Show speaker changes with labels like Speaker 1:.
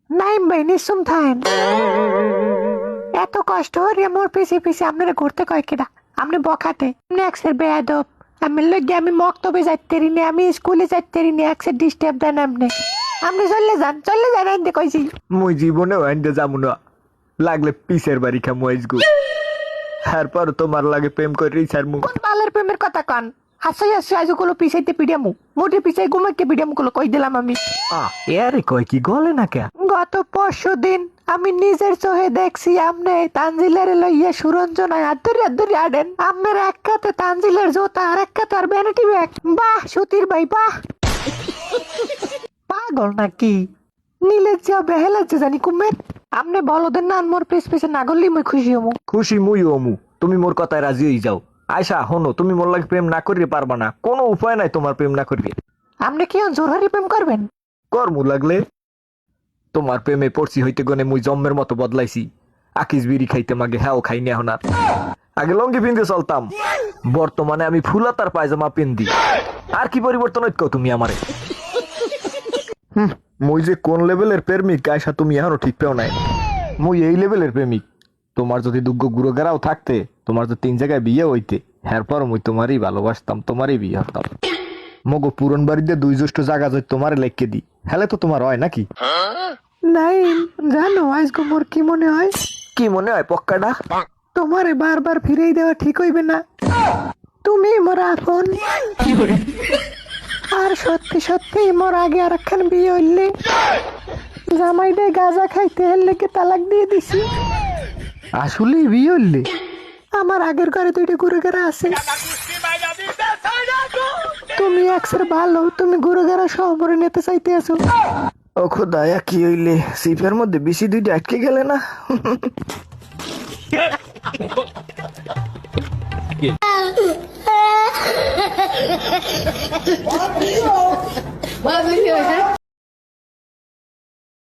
Speaker 1: নাইম ভাই নিঃসুম থাকেন। এত কষ্ট হরিয়া মোর পিছে পিছে আপনারা ঘুরতে কয় কেডা? আপনি বখাতে নেক্সের বেয়াদব। আমি লগে আমি মক্তবে যাইতে রিনে, আমি স্কুলে যাইতে রিনে, একসে ডিস্টার্ব দেন আপনি। আপনি চলে যান আনতে কইছি।
Speaker 2: মুই জীবনেও আইন্দে যাবো না, লাগলে পিসের বাড়ি খামু আইসগু। তারপর তোমার লাগে প্রেম করে ছাড়মু।
Speaker 1: কোন বালের প্রেমের কথা কন? হাসি হাসি আজগুলো পিছাইতে পিডিয়ামু, মোটে পিছাই ঘুমাইতে পিডিয়ামু গুলো কই দিলাম আমি।
Speaker 2: এরে কয় কি গলে না কে?
Speaker 1: গত 5 দিন আমি নিজের চোখে দেখছি আমনে তানজিলের লইয়া সুরঞ্জনায় আদরি আডেন। আপনার এক কাতে তানজিলের জোতা আর এক কাতে আর ভ্যানিটি ব্যাগ। বাহ সুতির ভাই বাহ। পাগল নাকি? নীলের চেয়ে বেহেলার চেয়ে জানি কুমের। আপনি বলদের না মোর পেছে না গলি মুই খুশি হমু।
Speaker 2: খুশি মুই অমু, তুমি মোর কথায় রাজি হয়ে যাও। আয়সা হনো, তুমি মোর লাগে প্রেম না করিয়ে পারবা না, কোনো উপায় নাই তোমার প্রেম না করিয়ে।
Speaker 1: আপনি কি জোরহারি প্রেম করবেন?
Speaker 2: করমু লাগলে। তোমার প্রেমে পড়ছি হইতে গনে মুই জম্মের মতো বদলাইছি। আকিস বিড়ি খাইতে মাগে হ্যাঁ খাই না এখন আর। আগে লঙ্গি পিনতে চলতাম, বর্তমানে আমি ফুলাতার পায়জামা পিন্দি। আর কি পরিবর্তন হইত তুমি আমারে? মুই যে কোন লেভেলের প্রেমিক আয়সা তুমি এখনো ঠিক পেও নাই। মুই এই লেভেলের প্রেমিক, তোমার যদি দুগ্গ গুঁড়ো গেরাও থাকতে, তোমার তো 3 জায়গায় বিয়ে হইতে, এরপর মুই তোমারই ভালোবাসতাম, তোমারই বিয়ে হতাম। মগো পুরন বাড়িতে 2 জ্যৈষ্ঠ জায়গা যদি তোমারে লেখকে দি, হেলে তো তোমার হয় নাকি?
Speaker 1: নাই জানো আজকে মোর কি মনে হয়?
Speaker 2: কি মনে হয় পক্কাটা?
Speaker 1: তোমারে বারবার ফিরেই দেওয়া ঠিক হইবে না। তুমি মোর আপন। আর সত্যি সত্যি মোর আগে আর একখান বিয়ে হইলে জামাইডে গাঁজা খাইতে হেললে তালাক দিয়ে দিছি।
Speaker 2: আসলে বিয়ে হইলে?
Speaker 1: আমার আগের ঘরে 2টা গুরুগারা আছে। তুমি একসের ভালো, তুমি গুরুগারা শহরে নিতে চাইতে আছো।
Speaker 2: ও খোদায়া কি হইলে? সিপের মধ্যে বেশি 2টা আটকে গেলে না?
Speaker 3: What video is it?